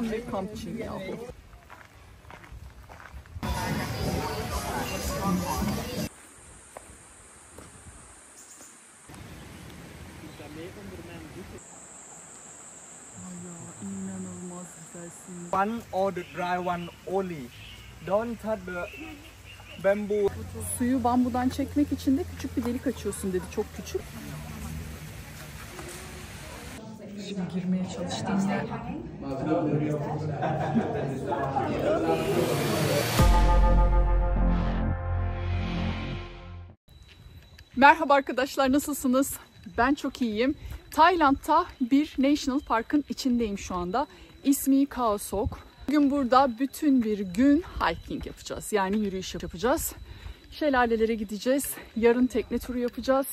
Tam bir kampçıyım yahu. İnanılmaz güzelsin. One or the dry one only. Don't touch the bamboo. Suyu bambudan çekmek için de küçük bir delik açıyorsun dedi. Çok küçük. Şimdi girmeye çalıştığım yer. Merhaba arkadaşlar, nasılsınız? Ben çok iyiyim. Tayland'da bir National Park'ın içindeyim şu anda. İsmi Khao Sok. Bugün burada bütün bir gün hiking yapacağız. Yani yürüyüş yapacağız. Şelalelere gideceğiz. Yarın tekne turu yapacağız.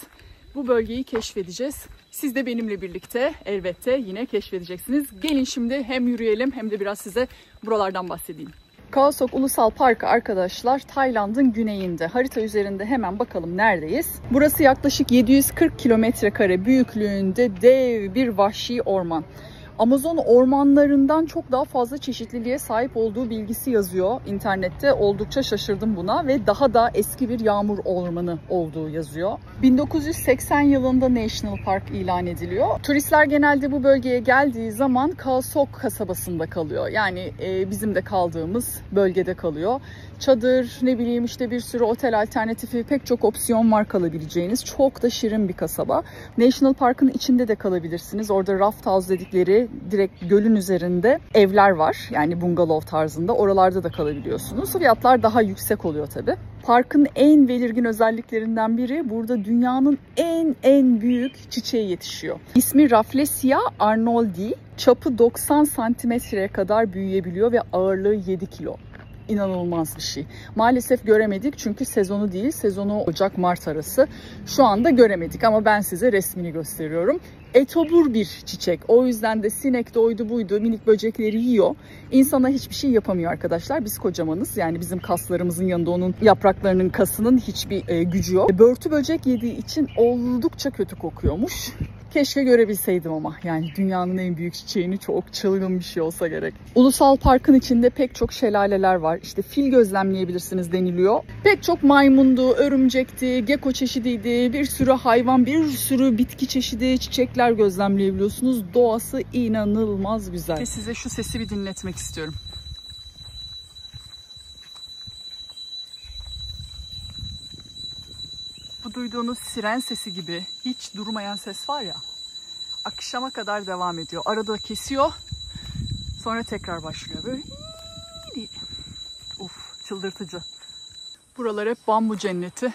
Bu bölgeyi keşfedeceğiz. Siz de benimle birlikte elbette yine keşfedeceksiniz. Gelin şimdi hem yürüyelim hem de biraz size buralardan bahsedeyim. Khao Sok Ulusal Parkı arkadaşlar Tayland'ın güneyinde. Harita üzerinde hemen bakalım neredeyiz. Burası yaklaşık 740 kilometre büyüklüğünde dev bir vahşi orman. Amazon ormanlarından çok daha fazla çeşitliliğe sahip olduğu bilgisi yazıyor internette. Oldukça şaşırdım buna ve daha da eski bir yağmur ormanı olduğu yazıyor. 1980 yılında National Park ilan ediliyor. Turistler genelde bu bölgeye geldiği zaman Khao Sok kasabasında kalıyor. Yani bizim de kaldığımız bölgede kalıyor. Çadır, ne bileyim işte bir sürü otel alternatifi, pek çok opsiyon var kalabileceğiniz. Çok da şirin bir kasaba. National Park'ın içinde de kalabilirsiniz. Orada raft house dedikleri direkt gölün üzerinde evler var. Yani bungalov tarzında. Oralarda da kalabiliyorsunuz. Fiyatlar daha yüksek oluyor tabii. Parkın en belirgin özelliklerinden biri burada dünyanın en büyük çiçeği yetişiyor. İsmi Rafflesia arnoldi. Çapı 90 santimetreye kadar büyüyebiliyor ve ağırlığı 7 kilo. İnanılmaz bir şey. Maalesef göremedik çünkü sezonu değil. Sezonu Ocak-Mart arası. Şu anda göremedik ama ben size resmini gösteriyorum. Etobur bir çiçek. O yüzden de sinek de oydu buydu minik böcekleri yiyor. İnsana hiçbir şey yapamıyor arkadaşlar. Biz kocamanız. Yani bizim kaslarımızın yanında onun yapraklarının kasının hiçbir gücü yok. Börtü böcek yediği için oldukça kötü kokuyormuş. Keşke görebilseydim ama. Yani dünyanın en büyük çiçeğini, çok çılgın bir şey olsa gerek. Ulusal Park'ın içinde pek çok şelaleler var. İşte fil gözlemleyebilirsiniz deniliyor. Pek çok maymundu, örümcekti, gecko çeşidiydi, bir sürü hayvan, bir sürü bitki çeşidi, çiçekler gözlemleyebiliyorsunuz. Doğası inanılmaz güzel. Size şu sesi bir dinletmek istiyorum. Bu duyduğunuz siren sesi gibi hiç durmayan ses var ya, akşama kadar devam ediyor. Arada kesiyor, sonra tekrar başlıyor. Böyle çıldırtıcı. Buralar hep bambu cenneti.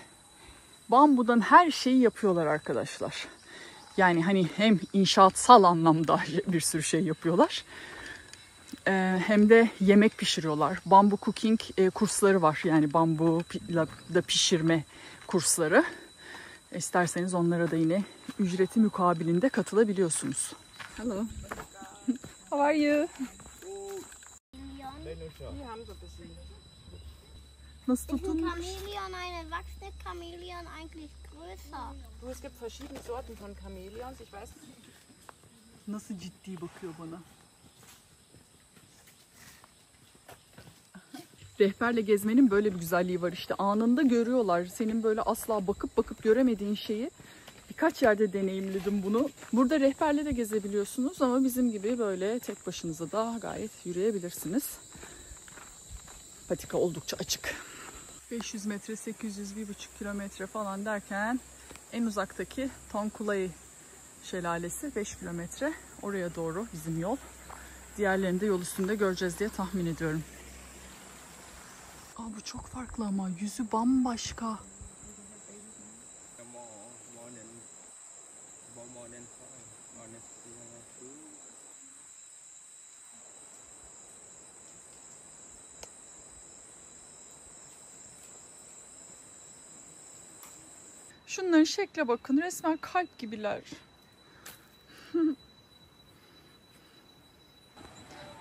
Bambudan her şeyi yapıyorlar arkadaşlar. Yani hani hem inşaatsal anlamda bir sürü şey yapıyorlar. Hem de yemek pişiriyorlar. Bambu cooking kursları var. Yani bambu da pişirme kursları. İsterseniz onlara da yine ücreti mukabilinde katılabiliyorsunuz. Hello. How are you? Nasıl tutulmuş? Chamäleon, eine erwachsene Chamäleon eigentlich größer? Es gibt verschiedene Sorten von Chamäleons, ich weiß nicht. Nasıl ciddi bakıyor bana. Rehberle gezmenin böyle bir güzelliği var işte. Anında görüyorlar. Senin böyle asla bakıp göremediğin şeyi. Birkaç yerde deneyimledim bunu. Burada rehberle de gezebiliyorsunuz ama bizim gibi böyle tek başınıza da gayet yürüyebilirsiniz. Patika oldukça açık. 500 metre, 800, 1,5 kilometre falan derken en uzaktaki Tongkulai Şelalesi 5 kilometre. Oraya doğru bizim yol. Diğerlerini de yol üstünde göreceğiz diye tahmin ediyorum. Bu çok farklı ama yüzü bambaşka. Şunların şekle bakın, resmen kalp gibiler.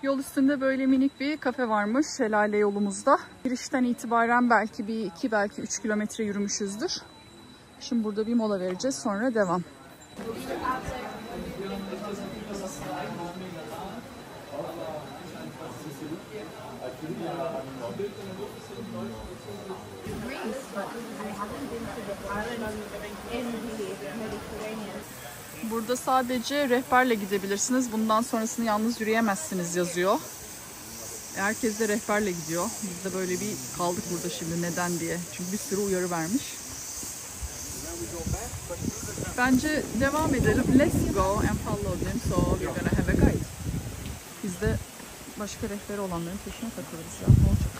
Yol üstünde böyle minik bir kafe varmış şelale yolumuzda. Girişten itibaren belki bir 2 belki 3 kilometre yürümüşüzdür. Şimdi burada bir mola vereceğiz, sonra devam. Burada sadece rehberle gidebilirsiniz. Bundan sonrasını yalnız yürüyemezsiniz yazıyor. Herkes de rehberle gidiyor. Biz de böyle bir kaldık burada şimdi neden diye. Çünkü bir sürü uyarı vermiş. Bence devam edelim. Let's go and follow them. So we're gonna have a guide. Biz de başka rehberi olanların peşine takılırız ya. Ne olacak?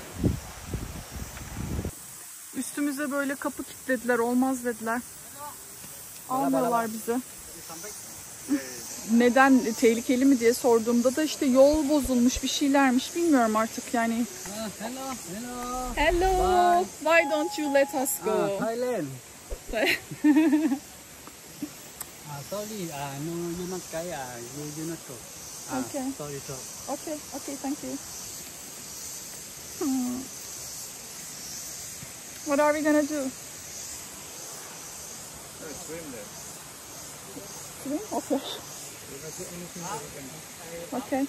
Üstümüze böyle kapı kilitlediler. Olmaz dediler. Almıyorlar bizi. Neden tehlikeli mi diye sorduğumda da işte yol bozulmuş bir şeylermiş. Bilmiyorum artık yani. Hello. Hello. Why don't you let us go? Thailand. Sorry, no, you're not guy. You're not go. Okay. Sorry. Okay, thank you. What are we gonna do? Swim there. Swim? Okay. Okay.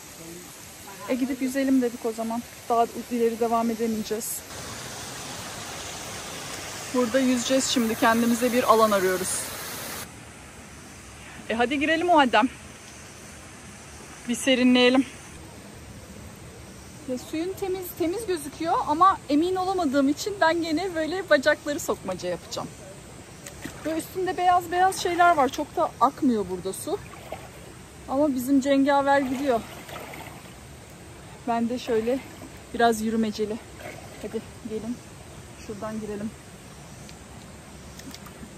Gidip yüzelim dedik o zaman. Daha ileri devam edemeyeceğiz. Burada yüzeceğiz şimdi. Kendimize bir alan arıyoruz. Hadi girelim o madem. Bir serinleyelim. Ya, suyun temiz gözüküyor ama emin olamadığım için ben gene böyle bacakları sokmaca yapacağım. Böyle üstünde beyaz şeyler var. Çok da akmıyor burada su. Ama bizim cengaver gidiyor. Ben de şöyle biraz yürümeceli. Hadi gelin. Şuradan girelim.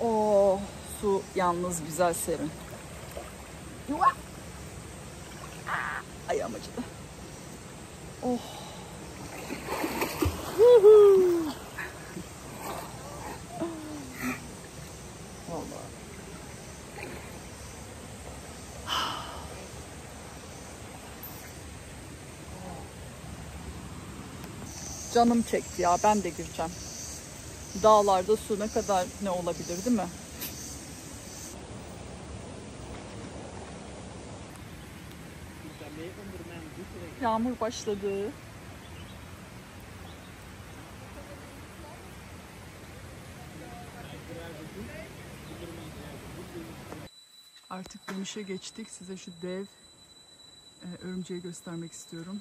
Oo, su yalnız güzel serin. Ayağım acıdı. Oh. Vallahi. Canım çekti ya. Ben de gireceğim. Dağlarda su ne kadar ne olabilir değil mi? Yağmur başladı. Artık dönüşe geçtik. Size şu dev örümceği göstermek istiyorum.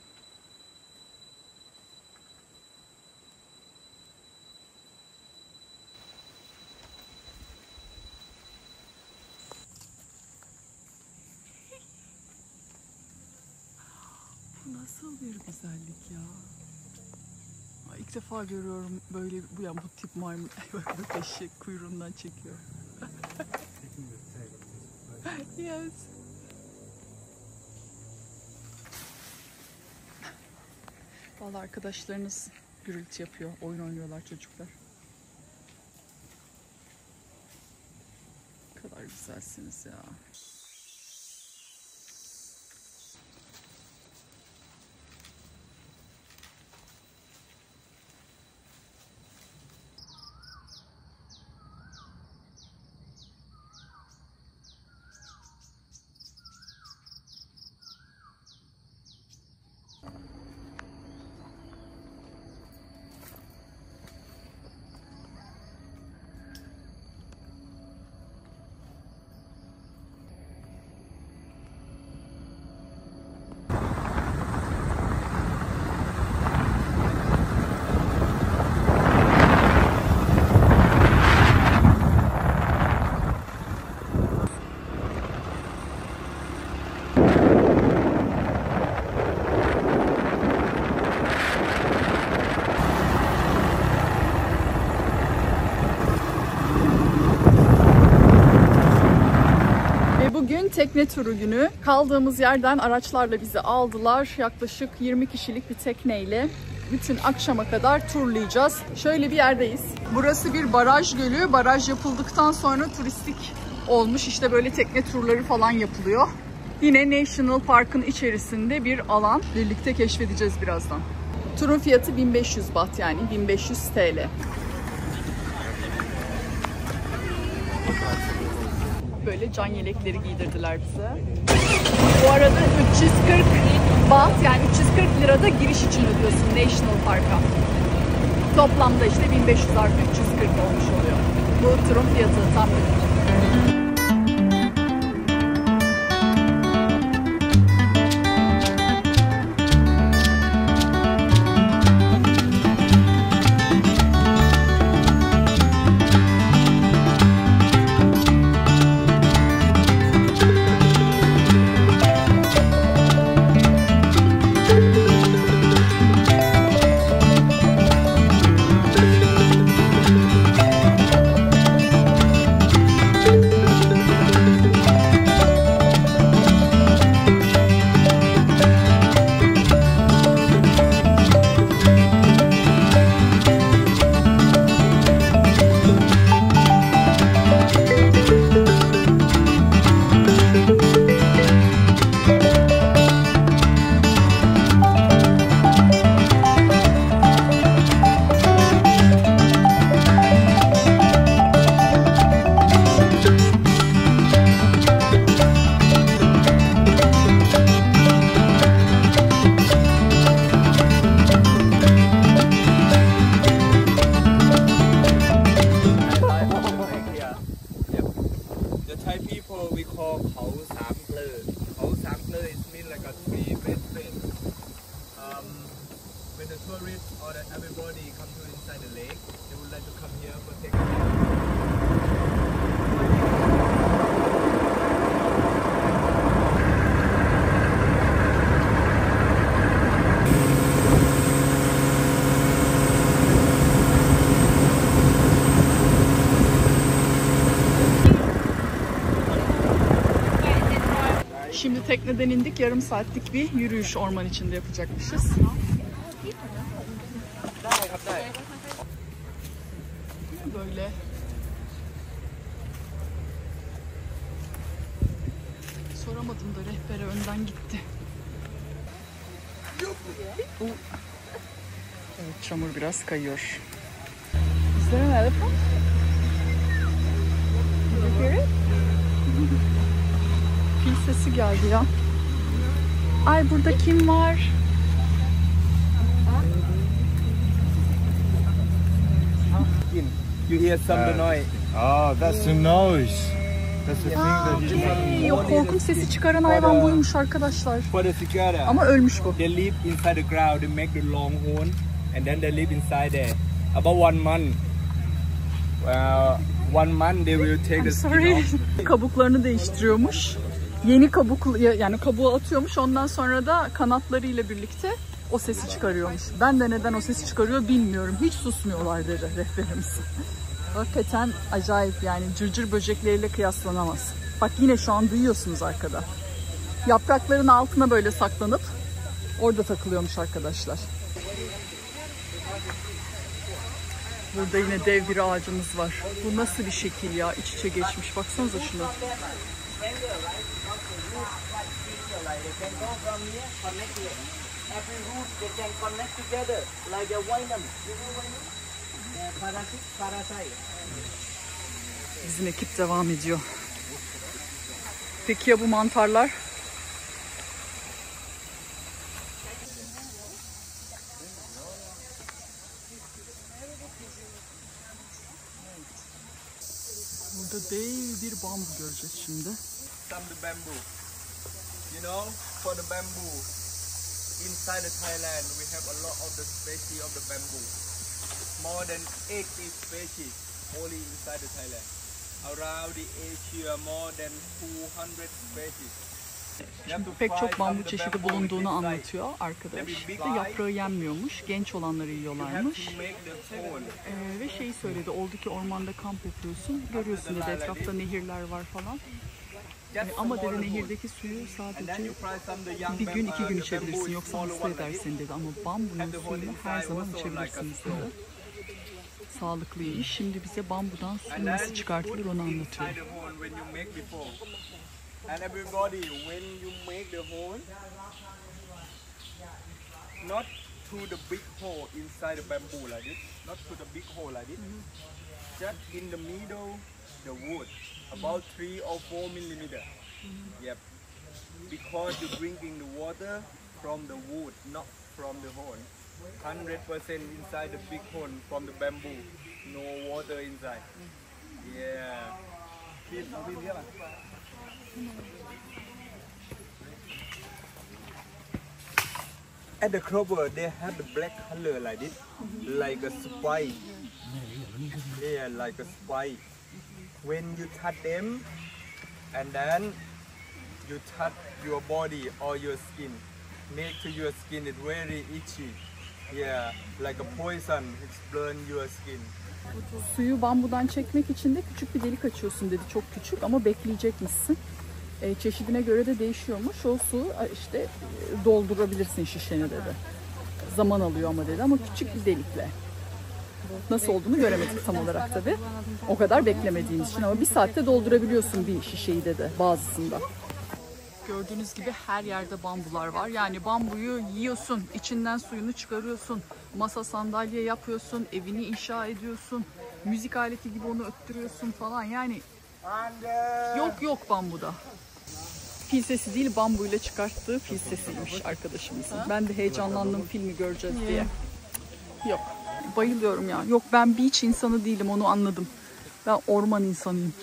Nasıl bir güzellik ya. İlk defa görüyorum böyle bu tip maymun. Bak eşek kuyruğundan çekiyor. Yes. Vallahi arkadaşlarınız gürültü yapıyor. Oyun oynuyorlar çocuklar. Ne kadar güzelsiniz ya. Tekne turu günü. Kaldığımız yerden araçlarla bizi aldılar. Yaklaşık 20 kişilik bir tekneyle bütün akşama kadar turlayacağız. Şöyle bir yerdeyiz. Burası bir baraj gölü. Baraj yapıldıktan sonra turistik olmuş. İşte böyle tekne turları falan yapılıyor. Yine National Park'ın içerisinde bir alan. Birlikte keşfedeceğiz birazdan. Turun fiyatı 1500 baht yani 1500 TL. Böyle can yelekleri giydirdiler bize. Bu arada 340 baht yani 340 lira da giriş için ödüyorsun National Park'a. Toplamda işte 1500 artı 340 olmuş oluyor. Bu turun fiyatı tam bir. When the tourists or everybody come to inside the lake, they would like to come here for take a picture. Şimdi tekneden indik. Yarım saatlik bir yürüyüş orman içinde yapacakmışız. Böyle. Soramadım da rehbere önden gitti. Evet, çamur biraz kayıyor. Is there an elephant? Did you hear it? Fil sesi geldi ya. Ay burada kim var? You hear some noise. Oh, that's the noise. That's the thing that you Okay. O korkunç sesi çıkaran hayvan buymuş arkadaşlar. For the cicada, Ama ölmüş bu. they live inside the ground. They make the long horn, and then they live inside there. About 1 month. 1 month they will take the skin Sorry. off. Kabuklarını değiştiriyormuş. Yeni kabuk yani kabuğu atıyormuş. Ondan sonra da kanatlarıyla birlikte o sesi çıkarıyormuş. Ben de neden o sesi çıkarıyor bilmiyorum. Hiç susmuyorlar dedi rehberimiz. Hakikaten acayip yani cırcır böcekleriyle kıyaslanamaz. Bak yine şu an duyuyorsunuz arkada. Yaprakların altına böyle saklanıp orada takılıyormuş arkadaşlar. Burada yine dev bir ağacımız var. Bu nasıl bir şekil ya? İç içe geçmiş. Baksanıza şuna. Bizim ekip devam ediyor. Peki ya bu mantarlar? Burada dev bir bambu göreceğiz şimdi. Some the bamboo. You know, for the bamboo, inside the Thailand, we have a lot of the species of the bamboo. More than 80 species only inside the Thailand. Around the Asia, more than 200 species. Şimdi pek çok bambu çeşidi bulunduğunu anlatıyor arkadaş. İşte yaprağı yenmiyormuş, genç olanları yiyorlarmış. Ve şeyi söyledi, oldu ki ormanda kamp yapıyorsun, görüyorsun dedi etrafta nehirler var falan. Ama dedi nehirdeki suyu sadece bir gün 2 gün içebilirsin yoksa hasta edersin dedi. Ama bambunun suyunu her zaman içebilirsiniz dedi. Sağlıklıymış. Şimdi bize bambudan su nasıl çıkartılır onu anlatıyor. And everybody, when you make the hole, not to the big hole inside the bamboo like this, not to the big hole like this, just in the middle, the wood, about 3 or 4 millimeter. Yep. Because you're drinking the water from the wood, not from the horn. 100% inside the big horn from the bamboo. No water inside. Yeah. At the clover, they have the black color like this, like a spike. Yeah, like a spike. When you touch them, and then you touch your body or your skin, make to your skin it very itchy. Yeah, like a poison, it's burn your skin. Suyu bambudan çekmek için de küçük bir delik açıyorsun dedi. Çok küçük ama bekleyecekmişsin. Çeşidine göre de değişiyormuş. O su işte doldurabilirsin şişeni dedi. Zaman alıyor ama dedi, ama küçük bir delikle. Nasıl olduğunu göremedik tam olarak tabii. O kadar beklemediğimiz için, ama bir saatte doldurabiliyorsun bir şişeyi dedi bazısında. Gördüğünüz gibi her yerde bambular var. Yani bambuyu yiyorsun, içinden suyunu çıkarıyorsun, masa sandalye yapıyorsun, evini inşa ediyorsun, müzik aleti gibi onu öttürüyorsun falan. Yani yok bambuda. Fil sesi değil, bambuyla çıkarttığı fil sesiymiş arkadaşımızın. Ben de heyecanlandım filmi göreceğiz diye. Yok, bayılıyorum ya. Yok, ben beach insanı değilim, onu anladım. Ben orman insanıyım.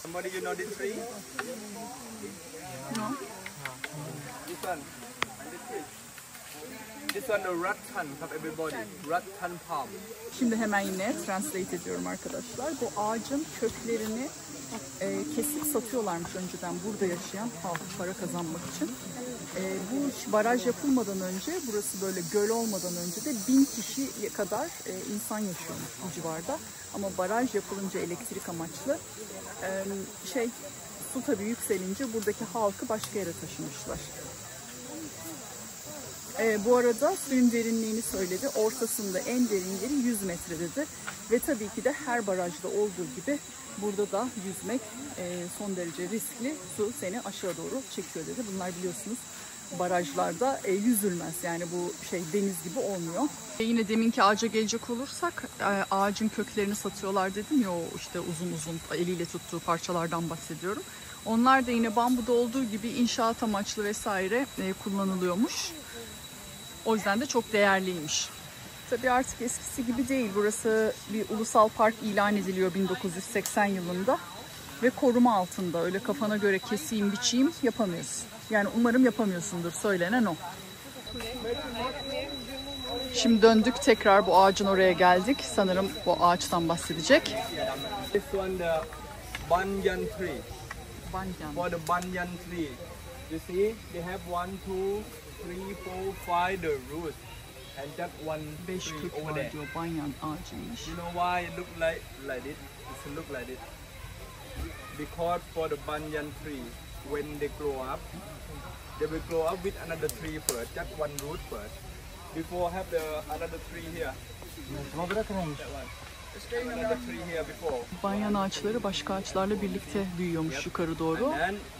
Somebody you know this tree? No. This one. And this tree. This one the rattan of everybody. Rattan palm. Şimdi hemen yine translate ediyorum arkadaşlar. Bu ağacın köklerini kesip satıyorlarmış önceden burada yaşayan halk, para kazanmak için. Bu baraj yapılmadan önce, burası böyle göl olmadan önce de 1000 kişiye kadar insan yaşıyormuş bu civarda. Ama baraj yapılınca elektrik amaçlı su tabii yükselince buradaki halkı başka yere taşımışlar. Bu arada suyun derinliğini söyledi. Ortasında en derin yeri 100 metre dedi. Ve tabii ki de her barajda olduğu gibi burada da yüzmek son derece riskli. Su seni aşağı doğru çekiyor dedi. Bunlar biliyorsunuz barajlarda yüzülmez. Yani bu deniz gibi olmuyor. Yine deminki ağaca gelecek olursak, ağacın köklerini satıyorlar dedim ya, o işte uzun uzun eliyle tuttuğu parçalardan bahsediyorum. Onlar da yine bambuda olduğu gibi inşaat amaçlı vesaire kullanılıyormuş. O yüzden de çok değerliymiş. Tabii artık eskisi gibi değil. Burası bir ulusal park ilan ediliyor 1980 yılında. Ve koruma altında. Öyle kafana göre keseyim, biçeyim yapamıyorsun. Yani umarım yapamıyorsundur, söylenen o. Şimdi döndük, tekrar bu ağacın oraya geldik. Sanırım bu ağaçtan bahsedecek. This one the banyan tree. Banyan. For the banyan tree, you see they have 1, 2, 3, 4, 5 the roots, and just one 5 tree kök over var there. diyor, banyan ağacıymış. You know why it look like this? It look like this. Because for the banyan tree, when they grow up, they will grow up with another tree first, just one root first. Before have the another tree here. That one. Another tree here before. Banyan ağaçları başka ağaçlarla birlikte büyüyormuş yukarı doğru.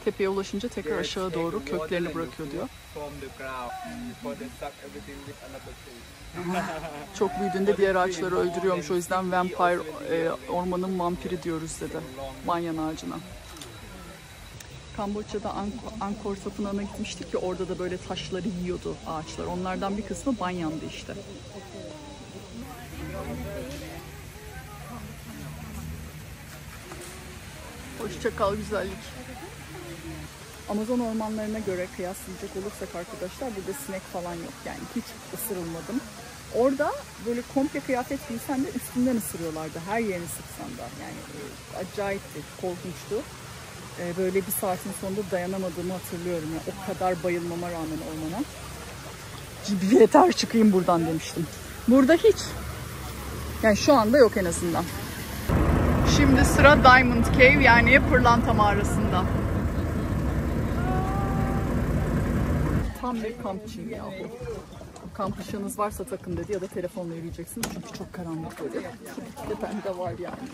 Tepeye ulaşınca tekrar aşağı doğru köklerini bırakıyor diyor. Çok büyüdüğünde diğer ağaçları öldürüyormuş. O yüzden vampire, ormanın vampiri diyoruz dedi banyan ağacına. Kamboçya'da Angkor Tapınağı'na gitmiştik ya, orada da böyle taşları yiyordu ağaçlar. Onlardan bir kısmı banyandı işte. Hoşça kal güzellik. Amazon ormanlarına göre kıyaslayacak olursak arkadaşlar, burada sinek falan yok. Yani hiç ısırılmadım. Orada böyle komple kıyafet giysen de üstünden ısırıyorlardı. Her yerini sıksan da. Yani acayipti, korkunçtu. Böyle bir saatin sonunda dayanamadığımı hatırlıyorum. Yani o kadar bayılmama rağmen ormana. Bir yeter çıkayım buradan demiştim. Burada hiç. Yani şu anda yok en azından. Şimdi sıra Diamond Cave, yani pırlanta mağarasında. Tam bir kampçıyım yahu. Kamp ışığınız varsa takın dedi, ya da telefonla yürüyeceksiniz çünkü çok karanlık dedi. Tabii ki de bende var yani.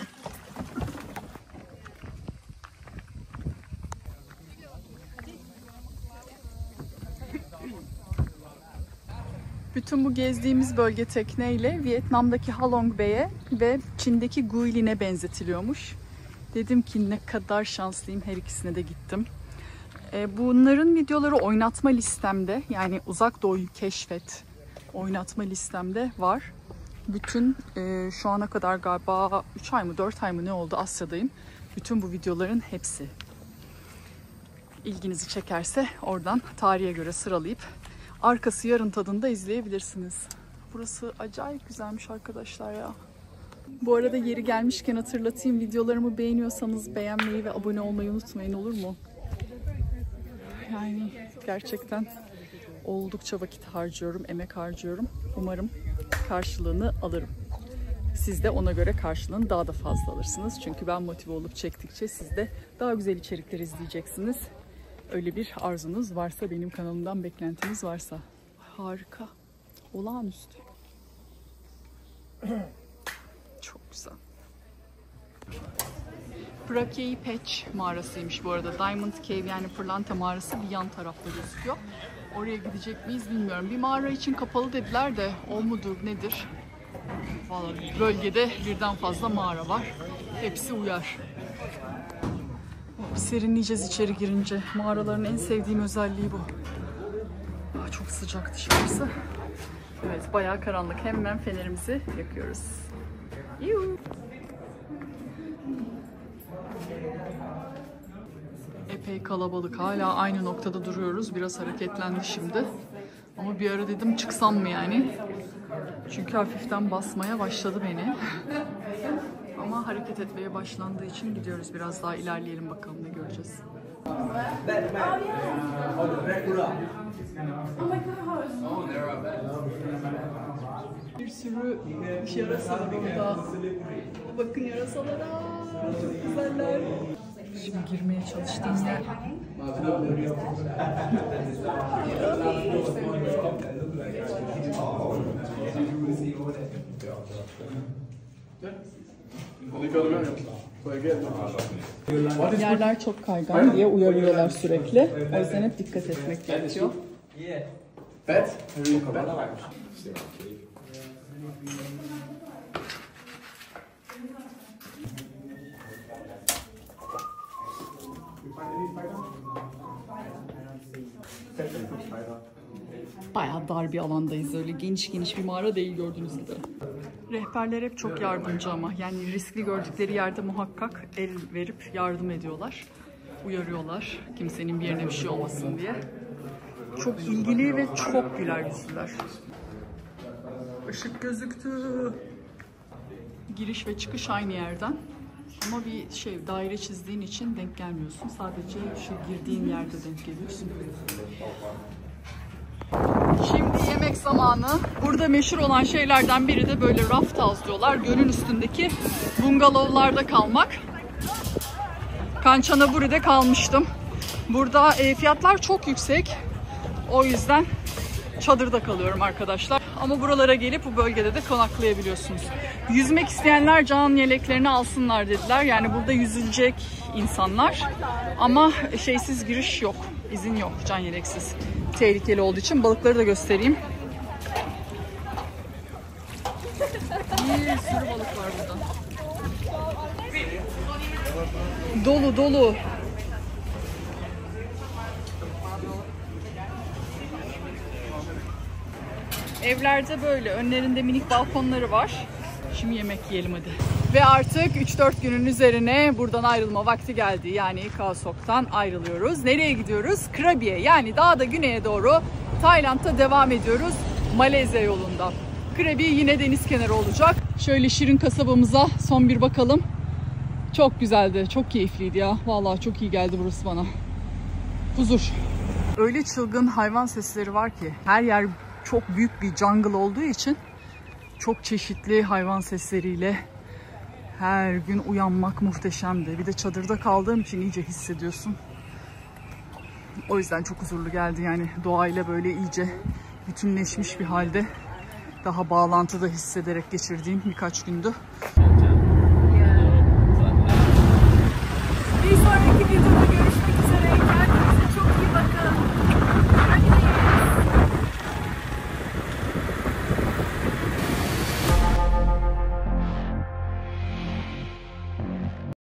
Bütün bu gezdiğimiz bölge tekneyle Vietnam'daki Halong Bay'e ve Çin'deki Guilin'e benzetiliyormuş. Dedim ki ne kadar şanslıyım, her ikisine de gittim. Bunların videoları oynatma listemde, yani Uzak Doğu'yu keşfet oynatma listemde var. Bütün şu ana kadar galiba 3 ay mı 4 ay mı ne oldu Asya'dayım. Bütün bu videoların hepsi. İlginizi çekerse oradan tarihe göre sıralayıp arkası yarın tadında izleyebilirsiniz. Burası acayip güzelmiş arkadaşlar ya. Bu arada yeri gelmişken hatırlatayım, videolarımı beğeniyorsanız beğenmeyi ve abone olmayı unutmayın, olur mu? Yani gerçekten oldukça vakit harcıyorum, emek harcıyorum. Umarım karşılığını alırım. Siz de ona göre karşılığını daha da fazla alırsınız. Çünkü ben motive olup çektikçe siz de daha güzel içerikler izleyeceksiniz. Öyle bir arzunuz varsa, benim kanalımdan beklentiniz varsa. Harika. Olağanüstü. Çok güzel. Prakyai Patch mağarasıymış bu arada. Diamond Cave, yani pırlanta mağarası bir yan tarafta gözüküyor. Oraya gidecek miyiz bilmiyorum. Bir mağara için kapalı dediler de o mudur nedir? Vallahi bölgede birden fazla mağara var. Hepsi uyar. Serinleyeceğiz içeri girince. Mağaraların en sevdiğim özelliği bu. Çok sıcak dışarısı. Evet, bayağı karanlık. Hemen fenerimizi yakıyoruz. Yuh. Epey kalabalık. Hala aynı noktada duruyoruz. Biraz hareketlendi şimdi. Ama bir ara dedim çıksam mı yani? Çünkü hafiften basmaya başladı beni. Ama hareket etmeye başlandığı için gidiyoruz. Biraz daha ilerleyelim bakalım ne göreceğiz. Bir sürü yarasa var orada. Bakın yarasalara. Çok güzeller. Şimdi girmeye çalıştığım yer. Yerler çok kaygan diye uyarıyorlar sürekli. O yüzden hep dikkat etmek gerekiyor. Bayağı dar bir alandayız, öyle geniş bir mağara değil gördüğünüz gibi. Rehberler hep çok yardımcı ama yani riskli gördükleri yerde muhakkak el verip yardım ediyorlar. Uyarıyorlar kimsenin bir yerine bir şey olmasın diye. Çok ilgili ve çok güler yüzlüler. Işık gözüktü. Giriş ve çıkış aynı yerden. Ama bir daire çizdiğin için denk gelmiyorsun. Sadece şu girdiğin yerde denk geliyorsun. Şimdi yemek zamanı. Burada meşhur olan şeylerden biri de böyle raft house diyorlar. Gölün üstündeki bungalovlarda kalmak. Kanchanaburi'de kalmıştım. Burada fiyatlar çok yüksek. O yüzden çadırda kalıyorum arkadaşlar. Ama buralara gelip bu bölgede de konaklayabiliyorsunuz. Yüzmek isteyenler can yeleklerini alsınlar dediler. Yani burada yüzülecek insanlar. Ama şeysiz giriş yok. İzin yok, can yeleksiz. Tehlikeli olduğu için balıkları da göstereyim. Bir sürü balık var burada. Dolu dolu. Evlerde böyle önlerinde minik balkonları var. Şimdi yemek yiyelim hadi. Ve artık 3-4 günün üzerine buradan ayrılma vakti geldi. Yani Khao Sok'tan ayrılıyoruz. Nereye gidiyoruz? Krabiye, yani daha da güneye doğru Tayland'a devam ediyoruz. Malezya yolunda. Krabiye yine deniz kenarı olacak. Şöyle şirin kasabamıza son bir bakalım. Çok güzeldi, çok keyifliydi ya. Vallahi çok iyi geldi burası bana. Huzur. Öyle çılgın hayvan sesleri var ki. Her yer çok büyük bir jungle olduğu için çok çeşitli hayvan sesleriyle her gün uyanmak muhteşemdi. Bir de çadırda kaldığım için iyice hissediyorsun. O yüzden çok huzurlu geldi, yani doğayla böyle iyice bütünleşmiş bir halde daha bağlantıda hissederek geçirdiğim birkaç gündü.